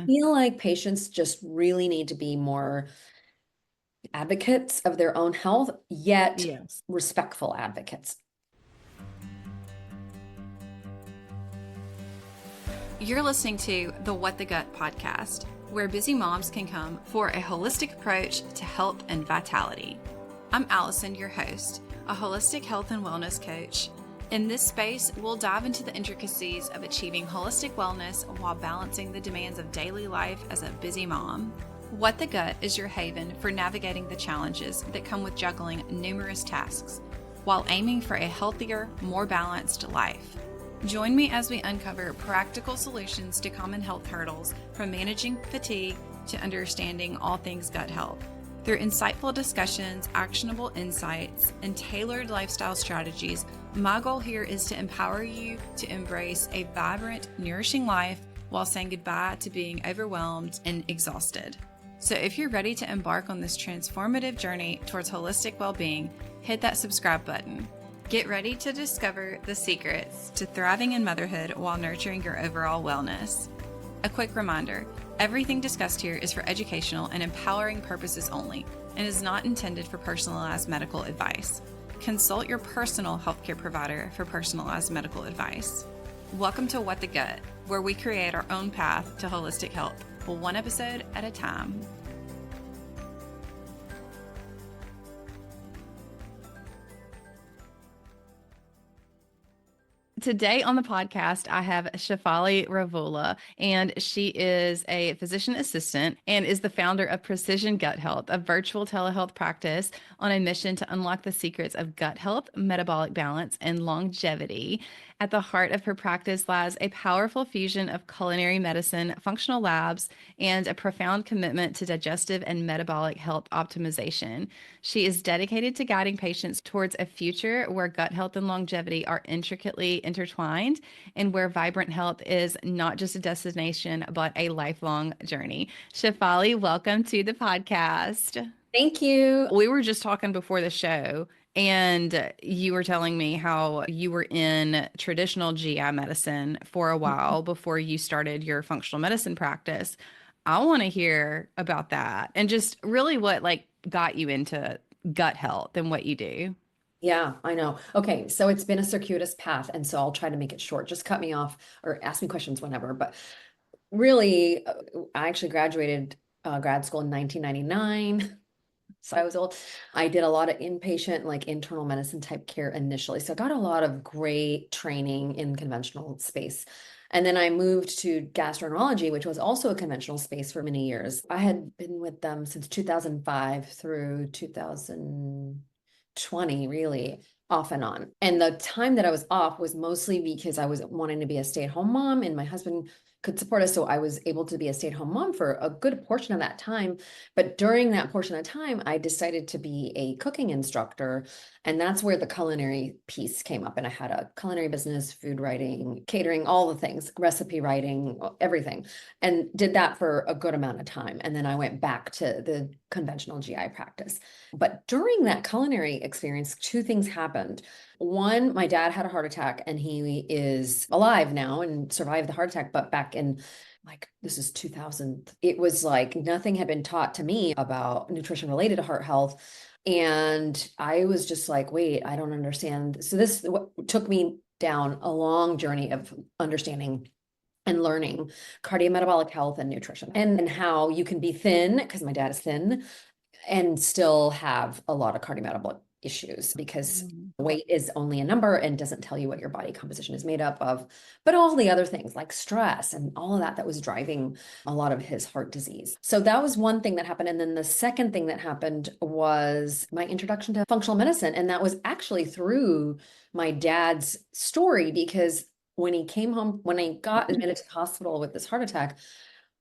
Feel like patients just really need to be more advocates of their own health, yet Yes. respectful advocates. You're listening to the What the Gut podcast, where busy moms can come for a holistic approach to health and vitality. I'm Allison, your host, a holistic health and wellness coach. In this space, we'll dive into the intricacies of achieving holistic wellness while balancing the demands of daily life as a busy mom. What the Gut is your haven for navigating the challenges that come with juggling numerous tasks while aiming for a healthier, more balanced life. Join me as we uncover practical solutions to common health hurdles, from managing fatigue to understanding all things gut health. Through insightful discussions, actionable insights, and tailored lifestyle strategies, my goal here is to empower you to embrace a vibrant, nourishing life while saying goodbye to being overwhelmed and exhausted. So if you're ready to embark on this transformative journey towards holistic well-being, hit that subscribe button. Get ready to discover the secrets to thriving in motherhood while nurturing your overall wellness. A quick reminder, everything discussed here is for educational and empowering purposes only and is not intended for personalized medical advice. Consult your personal healthcare provider for personalized medical advice. Welcome to What the Gut, where we create our own path to holistic health, one episode at a time. Today on the podcast, I have Shefaly Ravula, and she is a physician assistant and is the founder of Precision Gut Health, a virtual telehealth practice on a mission to unlock the secrets of gut health, metabolic balance, and longevity. At the heart of her practice lies a powerful fusion of culinary medicine, functional labs, and a profound commitment to digestive and metabolic health optimization. She is dedicated to guiding patients towards a future where gut health and longevity are intricately intertwined and where vibrant health is not just a destination, but a lifelong journey. Shefaly, welcome to the podcast. Thank you. We were just talking before the show, and you were telling me how you were in traditional GI medicine for a while before you started your functional medicine practice. I want to hear about that and just really what got you into gut health and what you do. Yeah, I know. Okay, so it's been a circuitous path, and so I'll try to make it short. Just cut me off or ask me questions whenever. But really, I actually graduated grad school in 1999. So I was old. I did a lot of inpatient, like internal medicine type care initially. So I got a lot of great training in conventional space. And then I moved to gastroenterology, which was also a conventional space for many years. I had been with them since 2005 through 2020, really off and on. And the time that I was off was mostly because I was wanting to be a stay-at-home mom and my husband could support us. So I was able to be a stay-at-home mom for a good portion of that time. But during that portion of time, I decided to be a cooking instructor. And that's where the culinary piece came up. And I had a culinary business, food writing, catering, all the things, recipe writing, everything, and did that for a good amount of time. And then I went back to the conventional GI practice. But during that culinary experience, two things happened. One, my dad had a heart attack and he is alive now and survived the heart attack. But back in this is 2000, it was like nothing had been taught to me about nutrition related to heart health. And I was just like, wait, I don't understand. So this took me down a long journey of understanding and learning cardiometabolic health and nutrition and how you can be thin, because my dad is thin, and still have a lot of cardiometabolic issues because weight is only a number and doesn't tell you what your body composition is made up of, but all the other things like stress and all of that that was driving a lot of his heart disease. So that was one thing that happened. And then the second thing that happened was my introduction to functional medicine. And that was actually through my dad's story, because when he came home, when I got admitted to the hospital with this heart attack,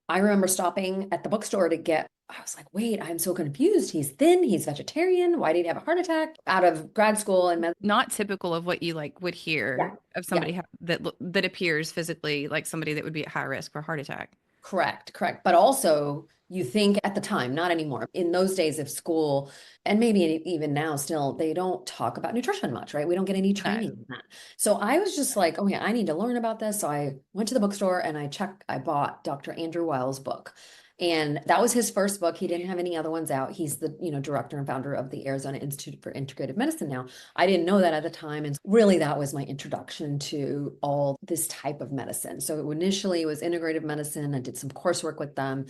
I remember stopping at the bookstore to get, I was like, wait, I'm so confused. He's thin, he's vegetarian. Why did he have a heart attack? Out of grad school and Not typical of what you would yeah, hear of yeah, somebody that appears physically like somebody that would be at high risk for a heart attack. correct. But also You think at the time, not anymore. In those days of school, and maybe even now still, they don't talk about nutrition much, right? We don't get any No, training in that. So I was just like, okay, I need to learn about this. So I went to the bookstore and I bought Dr. Andrew Weil's book. And that was his first book. He didn't have any other ones out. He's the, director and founder of the Arizona Institute for Integrative Medicine now. I didn't know that at the time. And really that was my introduction to all this type of medicine. So initially it was integrative medicine. I did some coursework with them,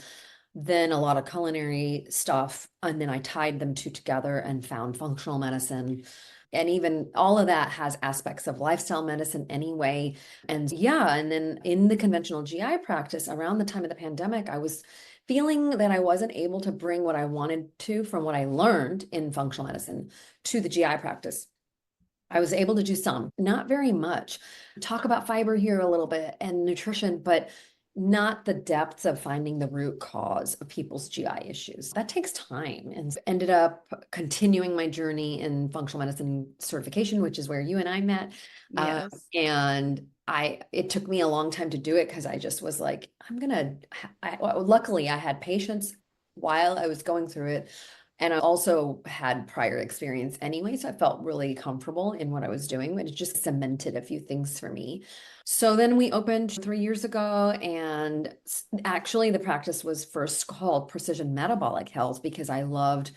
then a lot of culinary stuff. And then I tied them two together and found functional medicine. And even all of that has aspects of lifestyle medicine anyway. And yeah, and then in the conventional GI practice around the time of the pandemic, I was feeling that I wasn't able to bring what I wanted to from what I learned in functional medicine to the GI practice. I was able to do some, not very much. Talk about fiber here a little bit and nutrition, but not the depths of finding the root cause of people's GI issues. That takes time, and ended up continuing my journey in functional medicine certification, which is where you and I met. yes, And it took me a long time to do it because I just was like, luckily I had patience while I was going through it. And I also had prior experience anyway, so I felt really comfortable in what I was doing, but it just cemented a few things for me. So then we opened 3 years ago, and actually the practice was first called Precision Metabolic Health because I loved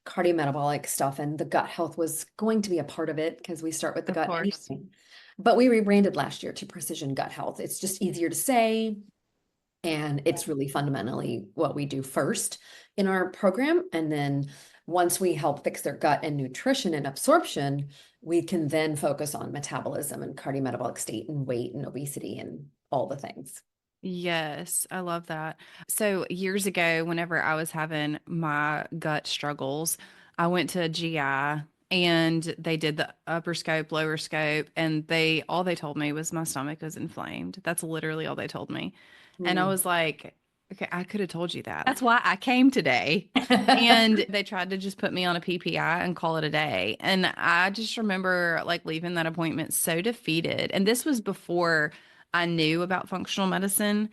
cardiometabolic stuff, and the gut health was going to be a part of it because we start with the of gut course. anyway. But we rebranded last year to Precision Gut Health. It's just easier to say. And it's really fundamentally what we do first in our program. And then once we help fix their gut and nutrition and absorption, we can then focus on metabolism and cardiometabolic state and weight and obesity and all the things. Yes, I love that. So years ago, whenever I was having my gut struggles, I went to a GI and they did the upper scope, lower scope, and they all they told me was my stomach was inflamed. That's literally all they told me. And I Mm. was like, okay, I could have told you that. That's why I came today. And they tried to just put me on a PPI and call it a day. And I just remember like leaving that appointment so defeated. And this was before I knew about functional medicine,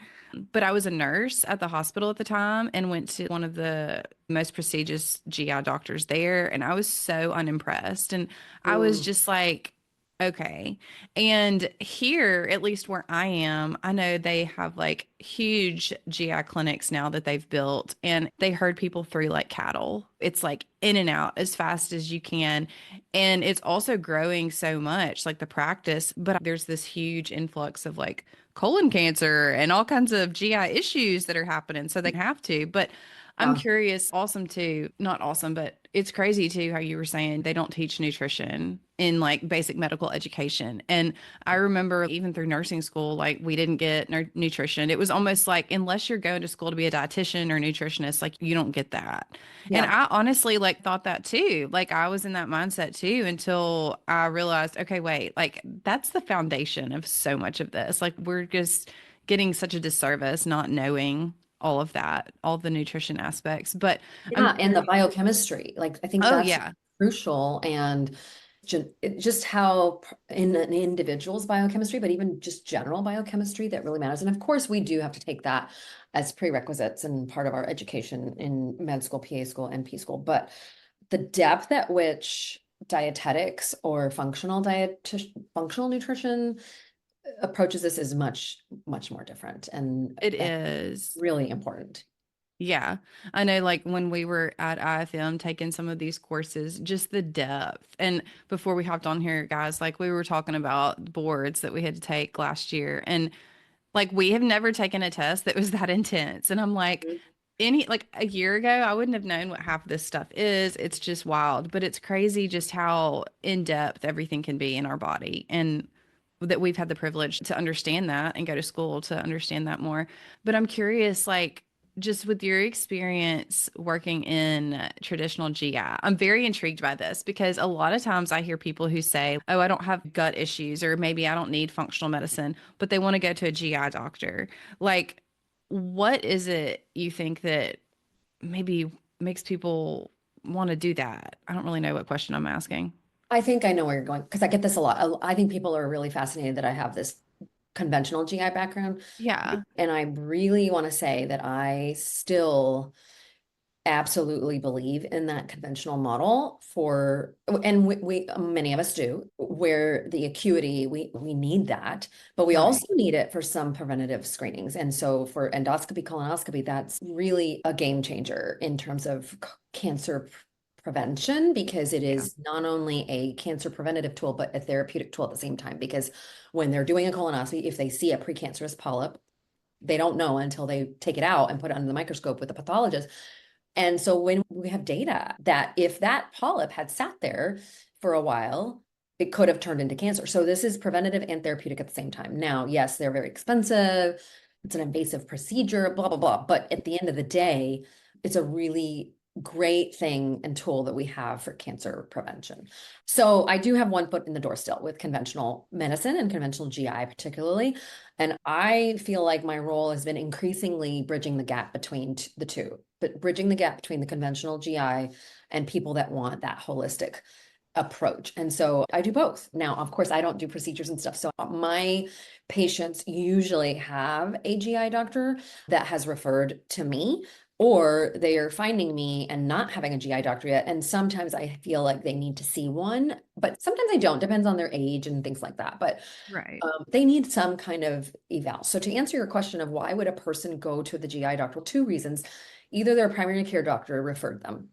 but I was a nurse at the hospital at the time and went to one of the most prestigious GI doctors there. And I was so unimpressed. And I was Mm. just like, okay. And here, at least where I am, I know they have like huge GI clinics now that they've built, and they herd people through like cattle. It's like in and out as fast as you can. And it's also growing so much, like the practice, but there's this huge influx of like colon cancer and all kinds of GI issues that are happening. So they have to. But I'm Yeah. curious, awesome too, not awesome, but it's crazy too how you were saying they don't teach nutrition in like basic medical education. And I remember even through nursing school, like we didn't get nutrition. It was almost like unless you're going to school to be a dietitian or nutritionist, like you don't get that. And Yeah. I honestly like thought that too. Like I was in that mindset too until I realized, okay, wait, like that's the foundation of so much of this. Like we're just getting such a disservice not knowing all of that, all the nutrition aspects. But I'm Yeah. And the biochemistry, like I think oh that's yeah. crucial. And just how in an individual's biochemistry, but even just general biochemistry that really matters. And of course, we do have to take that as prerequisites and part of our education in med school, PA school, NP school. But the depth at which dietetics or functional nutrition approaches this is much, much more different It and is. really important. Yeah. I know like when we were at IFM taking some of these courses, just the depth. And before we hopped on here, guys, like we were talking about boards that we had to take last year. And like we have never taken a test that was that intense. And I'm like, any like a year ago, I wouldn't have known what half this stuff is. It's just wild, but it's crazy just how in depth everything can be in our body. And that we've had the privilege to understand that and go to school to understand that more. But I'm curious, like, just with your experience working in traditional GI, I'm very intrigued by this because a lot of times I hear people who say, oh, I don't have gut issues, or maybe I don't need functional medicine, but they want to go to a GI doctor. Like, what is it you think that maybe makes people want to do that? I don't really know what question I'm asking. I think I know where you're going because I get this a lot. I think people are really fascinated that I have this conventional GI background. Yeah. And I really want to say that I still absolutely believe in that conventional model for, and we many of us do, where the acuity, we need that, but we Right. also need it for some preventative screenings. And so for endoscopy, colonoscopy, that's really a game changer in terms of cancer prevention, because it Yeah. is not only a cancer preventative tool, but a therapeutic tool at the same time. Because when they're doing a colonoscopy, if they see a precancerous polyp, they don't know until they take it out and put it under the microscope with the pathologist. And so when we have data that if that polyp had sat there for a while, it could have turned into cancer. So this is preventative and therapeutic at the same time. Now, yes, they're very expensive. It's an invasive procedure, blah, blah, blah. But at the end of the day, it's a really great thing and tool that we have for cancer prevention. So I do have one foot in the door still with conventional medicine and conventional GI particularly. And I feel like my role has been increasingly bridging the gap between the two, but bridging the gap between the conventional GI and people that want that holistic approach. And so I do both. Now, of course, I don't do procedures and stuff. So my patients usually have a GI doctor that has referred to me, or they are finding me and not having a GI doctor yet. And sometimes I feel like they need to see one, but sometimes they don't, depends on their age and things like that. But Right. they need some kind of eval. So to answer your question of why would a person go to the GI doctor? Well, two reasons. Either their primary care doctor referred them.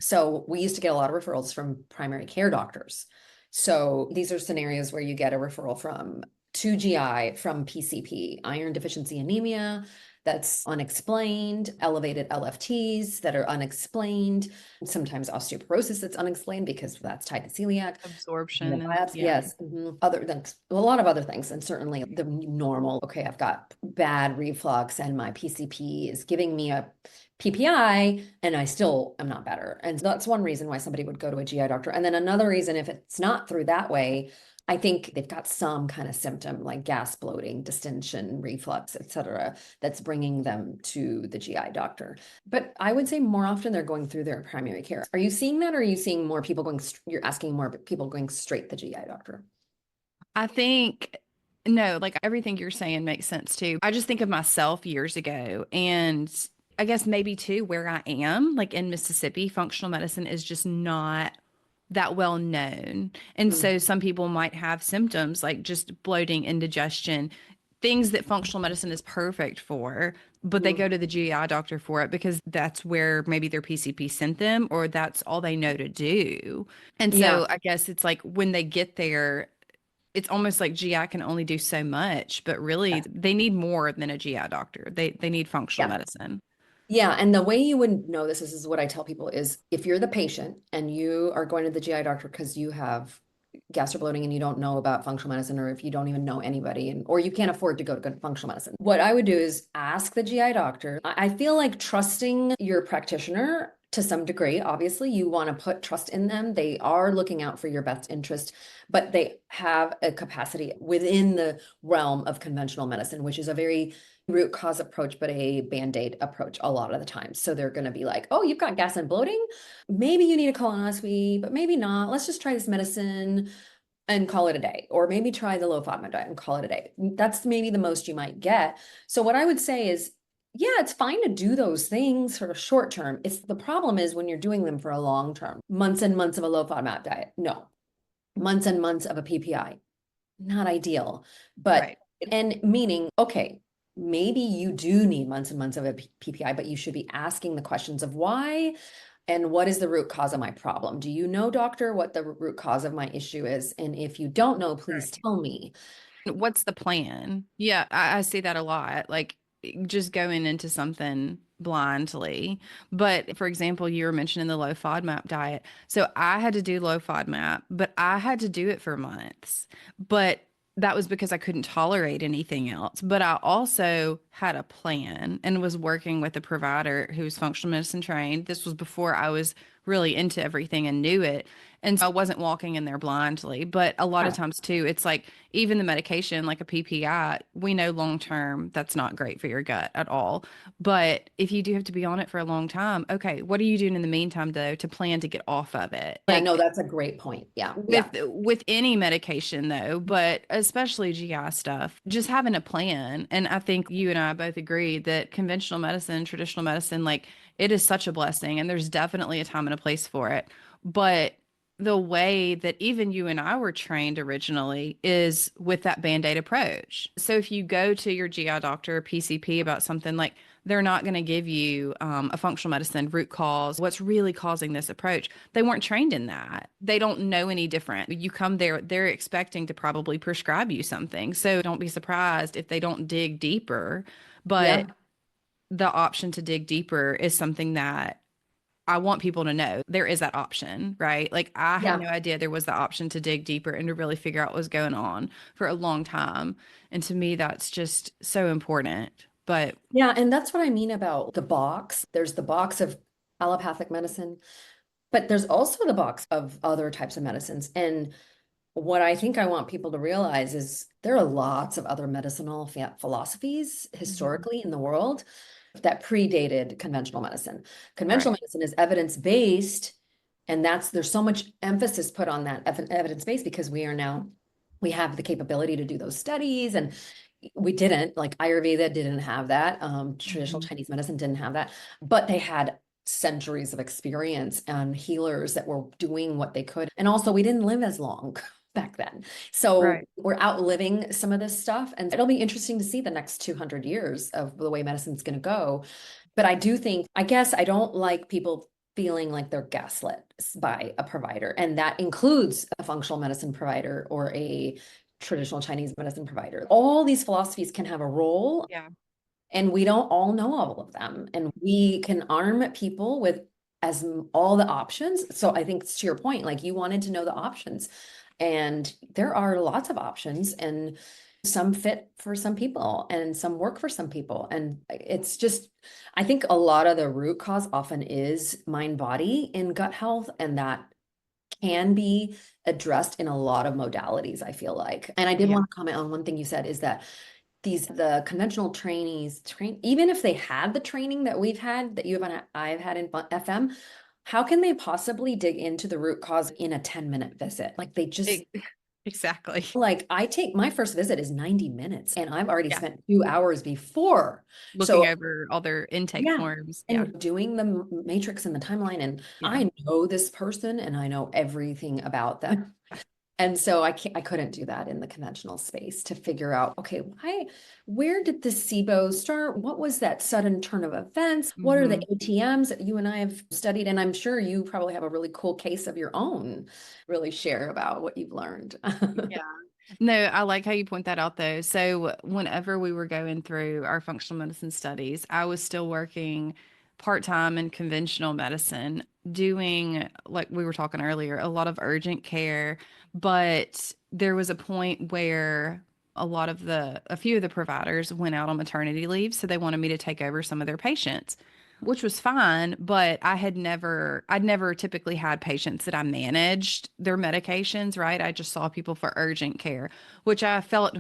So we used to get a lot of referrals from primary care doctors. So these are scenarios where you get a referral from to GI from PCP, iron deficiency anemia that's unexplained, elevated LFTs that are unexplained, sometimes osteoporosis that's unexplained because that's tied to celiac. The Absorption and biopsy, yeah. yes, other than a lot of other things, and certainly the normal. Okay, I've got bad reflux, and my PCP is giving me a PPI, and I still am not better. And that's one reason why somebody would go to a GI doctor. And then another reason, if it's not through that way, I think they've got some kind of symptom like gas, bloating, distension, reflux, etc., that's bringing them to the GI doctor. But I would say more often they're going through their primary care. Are you seeing that, or are you seeing more people going, you're asking more people going straight to the GI doctor? I think no, like everything you're saying makes sense too. I just think of myself years ago and I guess maybe too where I am, like in Mississippi, functional medicine is just not that well known. And Mm, so some people might have symptoms like just bloating, indigestion, things that functional medicine is perfect for, but they mm, go to the GI doctor for it because that's where maybe their PCP sent them or that's all they know to do. And yeah, so I guess it's like when they get there, it's almost like GI can only do so much, but really yes, they need more than a GI doctor. They need functional yeah. medicine. Yeah, and the way you would know this is what I tell people is if you're the patient and you are going to the GI doctor because you have gas or bloating and you don't know about functional medicine, or if you don't even know anybody, and or you can't afford to go to good functional medicine, what I would do is ask the GI doctor. I feel like trusting your practitioner to some degree. Obviously, you want to put trust in them. They are looking out for your best interest, but they have a capacity within the realm of conventional medicine, which is a very root cause approach, but a band-aid approach a lot of the time. So they're going to be like, oh, you've got gas and bloating. Maybe you need a colonoscopy, but maybe not. Let's just try this medicine and call it a day. Or maybe try the low FODMAP diet and call it a day. That's maybe the most you might get. So what I would say is, yeah, it's fine to do those things sort of short term. It's the problem is when you're doing them for a long term, months and months of a low FODMAP diet. No, months and months of a PPI, not ideal. But, Right. and meaning, okay, maybe you do need months and months of a PPI, but you should be asking the questions of why and what is the root cause of my problem? Do you know, doctor, what the root cause of my issue is? And if you don't know, please Right. tell me. What's the plan? Yeah, I see that a lot. Like just going into something blindly. But for example, you were mentioning the low FODMAP diet. So I had to do low FODMAP, but I had to do it for months. But that was because I couldn't tolerate anything else. But I also had a plan and was working with a provider who was functional medicine trained. This was before I was really into everything and knew it. And so I wasn't walking in there blindly. But a lot of Right. times too, it's like even the medication, like a PPI, we know long term that's not great for your gut at all. But if you do have to be on it for a long time, okay, what are you doing in the meantime though to plan to get off of it? Yeah, no, Like that's a great point. Yeah, yeah, with any medication though, but especially GI stuff, just having a plan. And I think you and I both agree that conventional medicine, traditional medicine, like it is such a blessing and there's definitely a time and a place for it. But the way that even you and I were trained originally is with that band-aid approach. So if you go to your GI doctor or PCP about something, like they're not going to give you a functional medicine root cause, what's really causing this approach. They weren't trained in that. They don't know any different. You come there, they're expecting to probably prescribe you something. So don't be surprised if they don't dig deeper. But yeah, the option to dig deeper is something that I want people to know there is that option, right? Like I had yeah. no idea there was the option to dig deeper and to really figure out what was going on for a long time. And to me, that's just so important. But Yeah, and that's what I mean about the box. There's the box of allopathic medicine, but there's also the box of other types of medicines. And what I think I want people to realize is there are lots of other medicinal philosophies Mhm. historically in the world that predated conventional medicine. Conventional Right. medicine is evidence-based, and there's so much emphasis put on that evidence-based because we have the capability to do those studies, and we didn't, like Ayurveda didn't have that. Traditional Mhm. Chinese medicine didn't have that, but they had centuries of experience and healers that were doing what they could. And also, we didn't live as long back then. So Right. we're outliving some of this stuff. And it'll be interesting to see the next 200 years of the way medicine's going to go. But I do think, I guess I don't like people feeling like they're gaslit by a provider. And that includes a functional medicine provider or a traditional Chinese medicine provider. All these philosophies can have a role, Yeah. and we don't all know all of them. And we can arm people with all the options. So I think to your point, like you wanted to know the options. And there are lots of options, and some fit for some people and some work for some people. And it's just, I think a lot of the root cause often is mind body in gut health, and that can be addressed in a lot of modalities, I feel like. And I did Yeah. want to comment on one thing you said is that the conventional trainees even if they had the training that we've had, that you have and I've had in FM, how can they possibly dig into the root cause in a 10-minute visit? Like they just, E- exactly. like I take my first visit is 90 minutes and I've already Yeah. spent 2 hours before. Looking So over all their intake yeah. forms. Yeah. And doing the matrix and the timeline, and Yeah. I know this person and I know everything about them. And so I couldn't do that in the conventional space to figure out, okay, where did the SIBO start? What was that sudden turn of events? What are the Hmm. ATMs that you and I have studied? And I'm sure you probably have a really cool case of your own, really share about what you've learned. Yeah. No, I like how you point that out though. So whenever we were going through our functional medicine studies, I was still working part-time in conventional medicine, doing, like we were talking earlier, a lot of urgent care. But there was a point where a few of the providers went out on maternity leave, so they wanted me to take over some of their patients, which was fine, but I'd never typically had patients that I managed their medications, right? I just saw people for urgent care, which I felt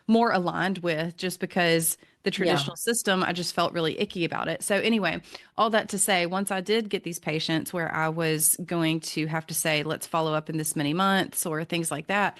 more aligned with just because the Yeah. traditional system, I just felt really icky about it. So, anyway, all that to say, once I did get these patients where I was going to have to say, let's follow up in this many months or things like that,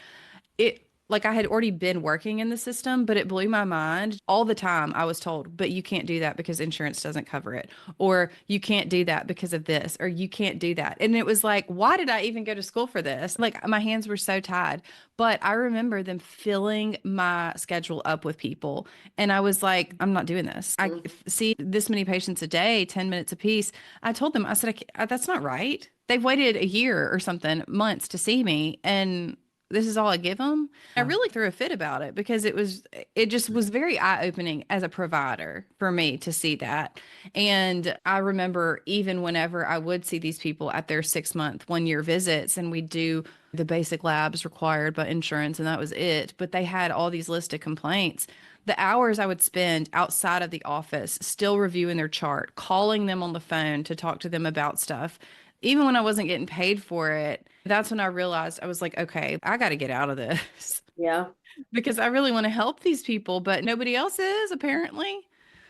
it like I had already been working in the system, but it blew my mind. All the time I was told, but you can't do that because insurance doesn't cover it, or you can't do that because of this, or you can't do that. And it was like, why did I even go to school for this? Like my hands were so tied. But I remember them filling my schedule up with people. And I was like, I'm not doing this. See this many patients a day, 10 minutes a piece. I told them, I said, that's not right. They've waited a year or something, months to see me. And this is all I give them. I Yeah. really threw a fit about it because it just was very eye-opening as a provider for me to see that. And I remember even whenever I would see these people at their 6 month, 1 year visits, and we do the basic labs required by insurance, and that was it. But they had all these list of complaints. The hours I would spend outside of the office, still reviewing their chart, calling them on the phone to talk to them about stuff, even when I wasn't getting paid for it, that's when I realized I was like, okay, I got to get out of this Yeah. because I really want to help these people, but nobody else is apparently.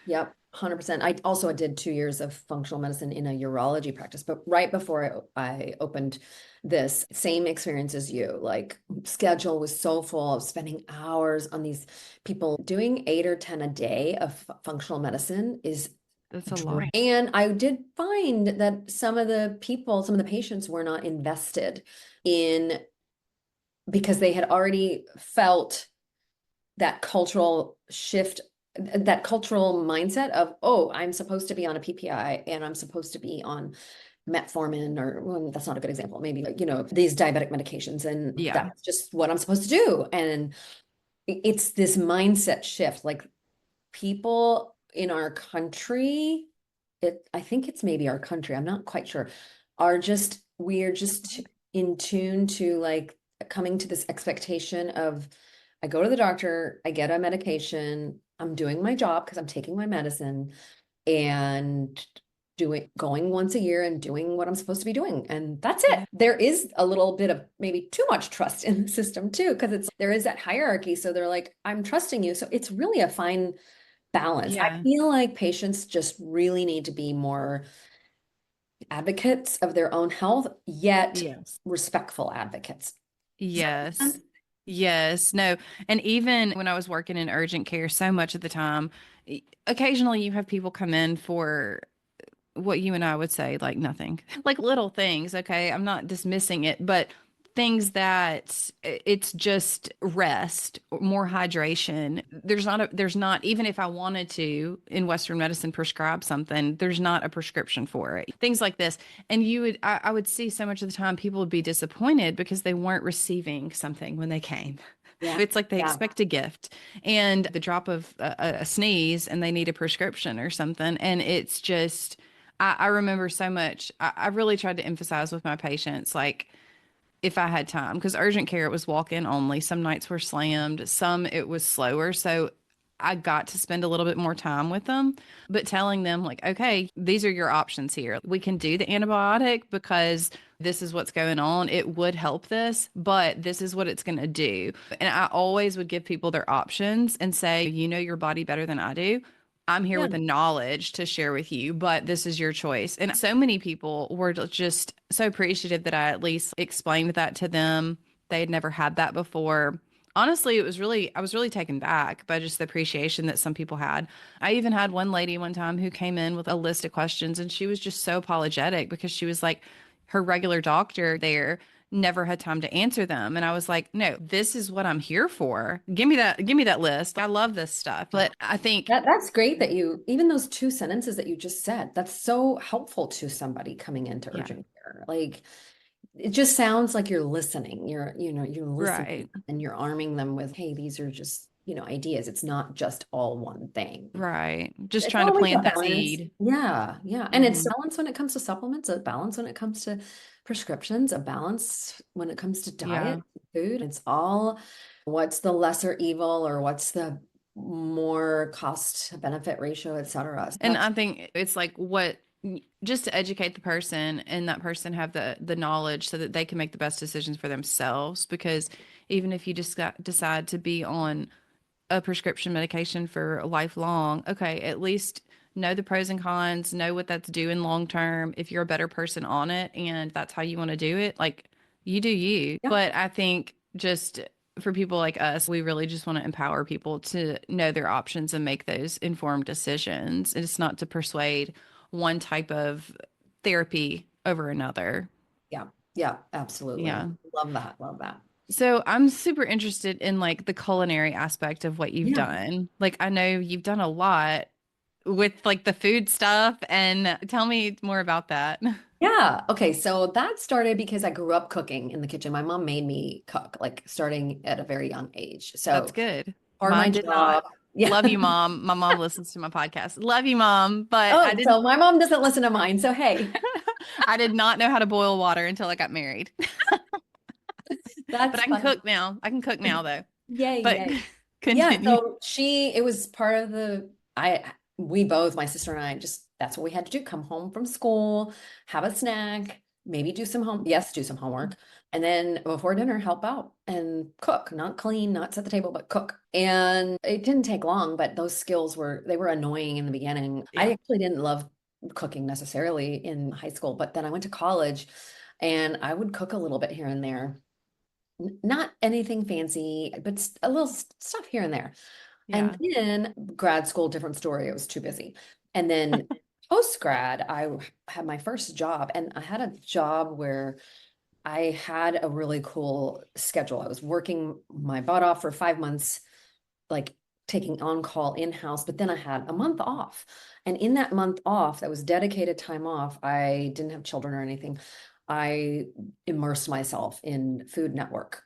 Yep, 100%. I also did 2 years of functional medicine in a urology practice, but right before I opened this, same experience as you, like schedule was so full of spending hours on these people. Doing 8 or 10 a day of functional medicine is That's a lot. and I did find that some of the people, some of the patients were not invested in because they had already felt that cultural shift, that cultural mindset of, oh, I'm supposed to be on a PPI and I'm supposed to be on metformin, or well, that's not a good example, maybe like, these diabetic medications, and Yeah. that's just what I'm supposed to do. And it's this mindset shift. Like people in our country, I think it's maybe our country, I'm not quite sure, we're just in tune to like coming to this expectation of I go to the doctor, I get a medication, I'm doing my job because I'm taking my medicine and going once a year and doing what I'm supposed to be doing. And that's Yeah. it. There is a little bit of maybe too much trust in the system too, because there is that hierarchy. So they're like, I'm trusting you. So it's really a fine balance. I Yeah. feel like patients just really need to be more advocates of their own health, yet Yes. respectful advocates. Does that make Yes. sense? Yes. No. And even when I was working in urgent care, so much of the time, occasionally you have people come in for what you and I would say, like nothing, like little things. Okay. I'm not dismissing it, but things that it's just rest, more hydration. There's not, even if I wanted to in Western medicine prescribe something, there's not a prescription for it. Things like this. And I would see so much of the time people would be disappointed because they weren't receiving something when they came. Yeah. It's like they Yeah. expect a gift and the drop of a sneeze and they need a prescription or something. And it's just, I remember so much. I really tried to emphasize with my patients, like, if I had time, because urgent care, it was walk in only. Some nights were slammed, some it was slower. So I got to spend a little bit more time with them, but telling them, like, okay, these are your options here. We can do the antibiotic because this is what's going on. It would help this, but this is what it's going to do. And I always would give people their options and say, you know your body better than I do. I'm here Yeah. with the knowledge to share with you, but this is your choice. And so many people were just so appreciative that I at least explained that to them. They had never had that before. Honestly, I was really taken back by just the appreciation that some people had. I even had one lady one time who came in with a list of questions and she was just so apologetic because she was like, her regular doctor there never had time to answer them. And I was like, no, this is what I'm here for. Give me that list. I love this stuff. But I think That's great that even those 2 sentences that you just said, that's so helpful to somebody coming into yeah, urgent care. Like it just sounds like you're listening. You're listening right. and you're arming them with, hey, these are just, ideas. It's not just all one thing. Right. Just It's trying to always a plant that balance. seed. Yeah, yeah. And it's Hmm. balance when it comes to supplements, a balance when it comes to prescriptions, a balance when it comes to Yeah. diet, food. It's all what's the lesser evil or what's the more cost benefit ratio, et cetera. So And that's I think it's like what just to educate the person and that person have the knowledge so that they can make the best decisions for themselves because even if you just decide to be on a prescription medication for lifelong, okay, at least know the pros and cons, know what that's doing long term. If you're a better person on it and that's how you want to do it, like you do you. yeah, But I think just for people like us, we really just want to empower people to know their options and make those informed decisions. It's not to persuade one type of therapy over another. yeah, yeah, absolutely. Yeah. Love that. Love that. So I'm super interested in like the culinary aspect of what you've Yeah. done. Like I know you've done a lot with like the food stuff and tell me more about that. Yeah. Okay. So that started because I grew up cooking in the kitchen. My mom made me cook, like starting at a very young age. That's So good. part of my Mine did not. job, yeah. Love you, mom. My mom listens to my podcast. Love you, mom. But I Oh, didn't so my mom doesn't listen to mine. So hey, I did not know how to boil water until I got married. But that's I can funny. cook now. I can cook now though. Yay, But yay. Yeah, continue. so it was part of we both, my sister and I, just, that's what we had to do. Come home from school, have a snack, maybe do some yes, do some homework. And then before dinner, help out and cook, not clean, not set the table, but cook. And it didn't take long, but those skills they were annoying in the beginning. I Yeah. actually didn't love cooking necessarily in high school, but then I went to college and I would cook a little bit here and there. Not anything fancy, but a little stuff here and there. And Yeah. then grad school, different story. I was too busy. And then post grad, had my first job, and I had a job where I had a really cool schedule. I was working my butt off for 5 months, like taking on call in-house, but then I had a month off. And in that month off, that was dedicated time off, I didn't have children or anything. I immersed myself in Food Network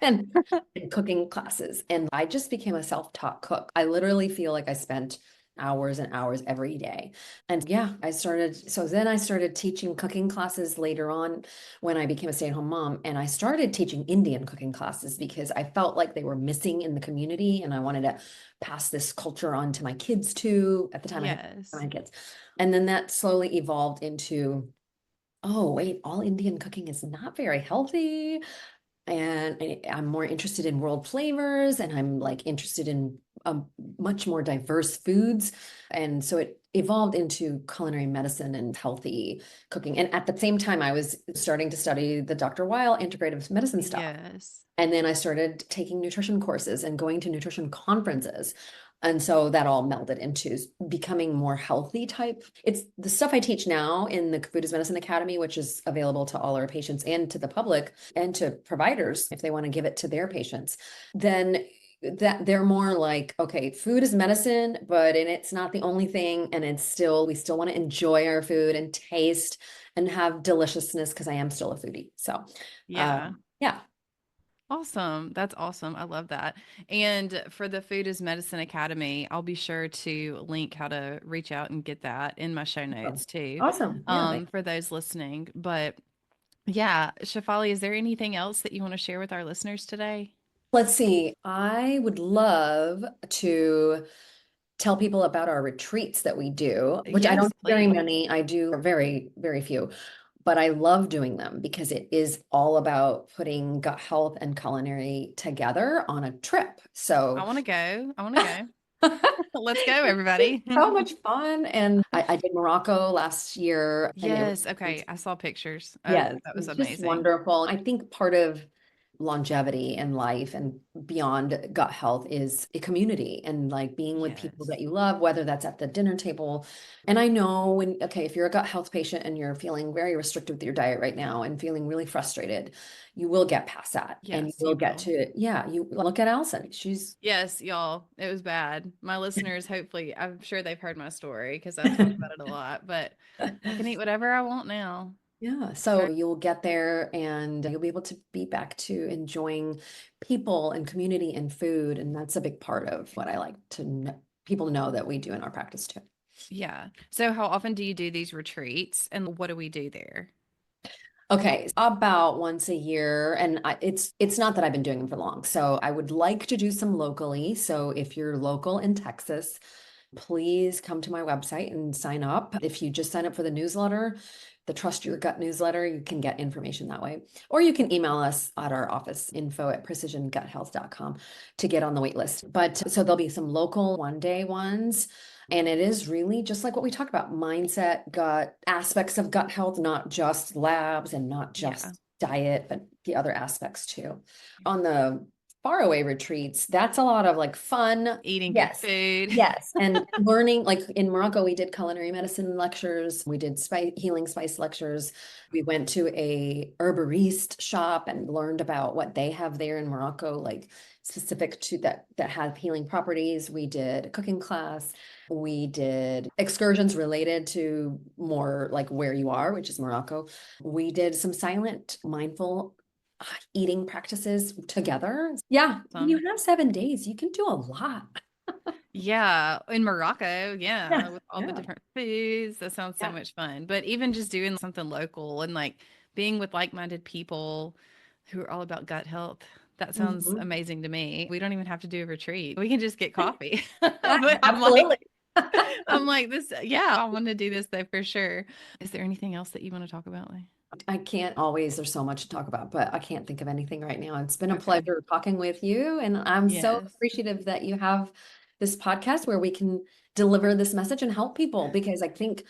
and, and cooking classes. And I just became a self-taught cook. I literally feel like I spent hours and hours every day. And yeah, so then I started teaching cooking classes later on when I became a stay-at-home mom. And I started teaching Indian cooking classes because I felt like they were missing in the community. And I wanted to pass this culture on to my kids too. At the time, I had Yes. my kids. And then that slowly evolved into, oh, wait, all Indian cooking is not very healthy, and I'm more interested in world flavors, and I'm like interested in much more diverse foods. And so it evolved into culinary medicine and healthy cooking. And at the same time, I was starting to study the Dr. Weil integrative medicine stuff. Yes. And then I started taking nutrition courses and going to nutrition conferences. And so that all melded into becoming more healthy type. It's the stuff I teach now in the Food as Medicine Academy, which is available to all our patients and to the public and to providers if they want to give it to their patients. Then that they're more like, okay, food is medicine, but and it's not the only thing. And we still want to enjoy our food and taste and have deliciousness because I am still a foodie. So, Yeah. yeah. Awesome. That's awesome. I love that. And for the Food is Medicine Academy, I'll be sure to link how to reach out and get that in my show notes too, Awesome. Yeah. for those listening. But yeah, Shafali, is there anything else that you want to share with our listeners today? Let's see. I would love to tell people about our retreats that we do, which I don't Yes, do very please. many. I do very, very few, but I love doing them because it is all about putting gut health and culinary together on a trip. I So want to go. I want to go. Let's go, it's everybody. so much fun. And I did Morocco last year, and it Yes. was Okay. I saw pictures. yes, That was it's just amazing. wonderful. I think part of longevity in life and beyond gut health is a community and like being with people Yes. that you love, whether that's at the dinner table. And I know okay, if you're a gut health patient and you're feeling very restricted with your diet right now and feeling really frustrated, you will get past that and you Yes, will you get will. to, yeah, you look at Allison. She's, Yes, y'all. It was bad. My listeners, hopefully, I'm sure they've heard my story because I've talked about it a lot, but I can eat whatever I want now. yeah, so you'll get there and you'll be able to be back to enjoying people and community and food. And that's a big part of what I like to people know that we do in our practice too. Yeah. So, how often do you do these retreats and what do we do there? Okay, about once a year, and it's not that I've been doing them for long. So I would like to do some locally. So if you're local in Texas, please come to my website and sign up. If you just sign up for the newsletter, the Trust Your Gut newsletter, you can get information that way. Or you can email us at our office info@precisionguthealth.com to get on the wait list. But so there'll be some local one-day ones. And it is really just like what we talk about, mindset, gut, aspects of gut health, not just labs and not Yeah. just diet, but the other aspects too. On the faraway retreats, that's a lot of like fun. Eating good Yes. food. Yes. And learning, like in Morocco, we did culinary medicine lectures. We did healing spice lectures. We went to a herborist shop and learned about what they have there in Morocco, like specific to that have healing properties. We did a cooking class. We did excursions related to more like where you are, which is Morocco. We did some silent, mindful eating practices together. Yeah, when you have 7 days, you can do a lot. Yeah, in Morocco, yeah, Yeah, with all the yeah, different foods. That sounds so yeah. much fun. But even just doing something local and like being with like-minded people who are all about gut health, that sounds Mhm. amazing to me. We don't even have to do a retreat. We can just get coffee. Yeah, But absolutely. I'm like this, yeah, I want to do this though for sure. Is there anything else that you want to talk about, Lee? I can't always, there's so much to talk about, but I can't think of anything right now. It's been a Okay. pleasure talking with you. And I'm so Yes. appreciative that you have this podcast where we can deliver this message and help people because I think,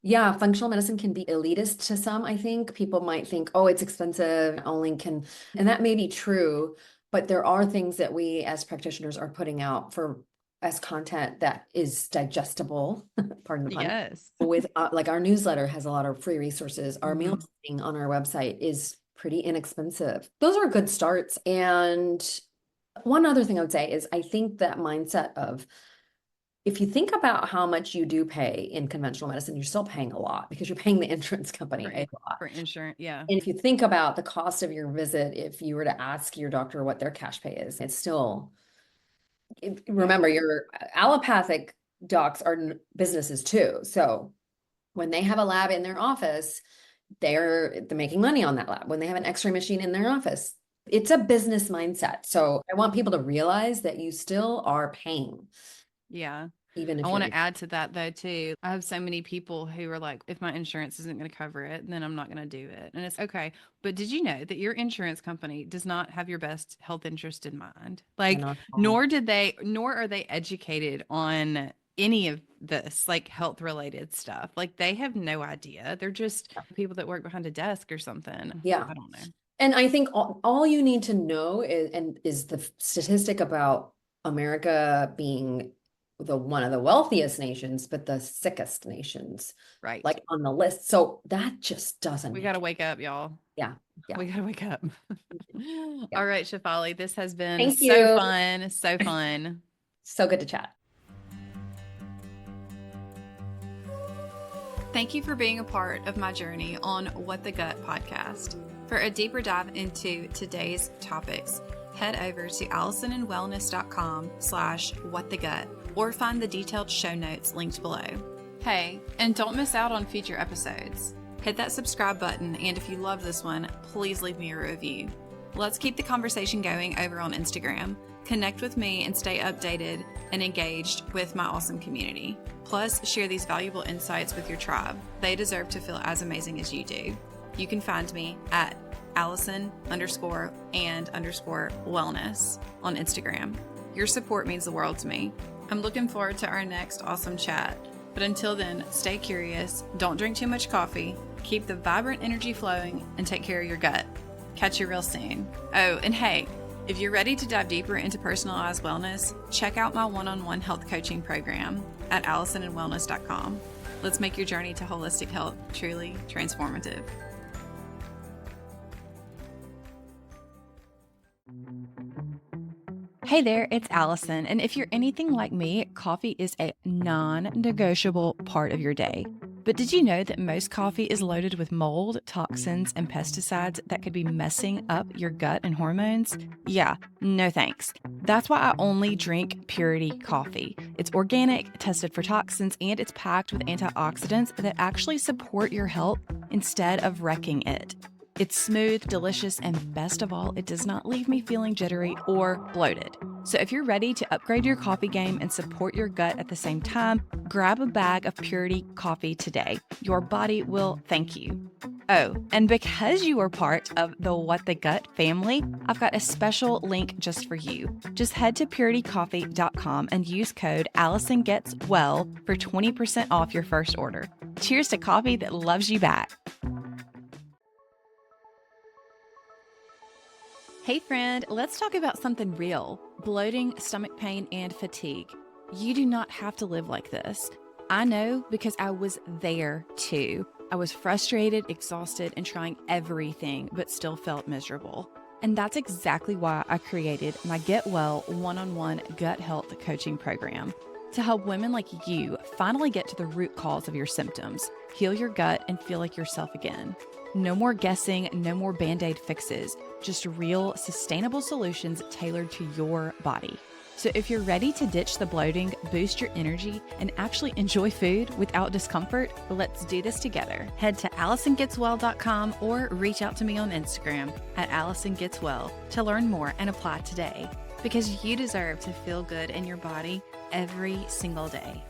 yeah, functional medicine can be elitist to some. I think people might think, oh, it's expensive, only can, and that may be true, but there are things that we as practitioners are putting out for as content that is digestible, pardon the pun, Yes. with like our newsletter has a lot of free resources. Our meal Mhm. planning on our website is pretty inexpensive. Those are good starts. And one other thing I would say is I think that mindset of if you think about how much you do pay in conventional medicine, you're still paying a lot because you're paying the insurance company For a in- lot. for insurance, yeah. And if you think about the cost of your visit, if you were to ask your doctor what their cash pay is, it's still, Yeah. remember, your allopathic docs are businesses too. So when they have a lab in their office, they're making money on that lab. When they have an x-ray machine in their office, it's a business mindset. So I want people to realize that you still are paying, Yeah. even I if want you're, to add to that though too. I have so many people who are like, if my insurance isn't going to cover it, then I'm not going to do it. And it's okay. But did you know that your insurance company does not have your best health interest in mind? they're Like, not. nor are they educated on any of this, like health related stuff. Like, they have no idea. They're just people that work behind a desk or something. Yeah. I don't know. And I think all you need to know is the statistic about America being the one of the wealthiest nations, but the sickest nations, Right. like on the list. So that just doesn't We make got to it. wake up, y'all. Yeah. Yeah. We got to wake up. Yeah. All right, Shefali, this has been Thank so you. fun. So fun. So good to chat. Thank you for being a part of my journey on What the Gut podcast. For a deeper dive into today's topics, head over to allisonandwellness.com/whatthegut or find the detailed show notes linked below. Hey, and don't miss out on future episodes. Hit that subscribe button, and if you love this one, please leave me a review. Let's keep the conversation going over on Instagram. Connect with me and stay updated and engaged with my awesome community. Plus, share these valuable insights with your tribe. They deserve to feel as amazing as you do. You can find me at Allison_and_wellness on Instagram. Your support means the world to me. I'm looking forward to our next awesome chat. But until then, stay curious, don't drink too much coffee, keep the vibrant energy flowing, and take care of your gut. Catch you real soon. Oh, and hey, if you're ready to dive deeper into personalized wellness, check out my one-on-one health coaching program at allisonandwellness.com. Let's make your journey to holistic health truly transformative. Hey there, it's Allison, and if you're anything like me, coffee is a non-negotiable part of your day. But did you know that most coffee is loaded with mold, toxins, and pesticides that could be messing up your gut and hormones? Yeah, no thanks. That's why I only drink Purity coffee. It's organic, tested for toxins, and it's packed with antioxidants that actually support your health instead of wrecking it. It's smooth, delicious, and best of all, it does not leave me feeling jittery or bloated. So if you're ready to upgrade your coffee game and support your gut at the same time, grab a bag of Purity coffee today. Your body will thank you. Oh, and because you are part of the What the Gut family, I've got a special link just for you. Just head to puritycoffee.com and use code AllisonGetsWell for 20% off your first order. Cheers to coffee that loves you back. Hey friend, let's talk about something real. Bloating, stomach pain, and fatigue. You do not have to live like this. I know because I was there too. I was frustrated, exhausted, and trying everything, but still felt miserable. And that's exactly why I created my Get Well one-on-one gut health coaching program to help women like you finally get to the root cause of your symptoms, heal your gut, and feel like yourself again. No more guessing, no more Band-Aid fixes, just real, sustainable solutions tailored to your body. So if you're ready to ditch the bloating, boost your energy, and actually enjoy food without discomfort, let's do this together. Head to AllisonGetsWell.com or reach out to me on Instagram at AllisonGetsWell to learn more and apply today. Because you deserve to feel good in your body every single day.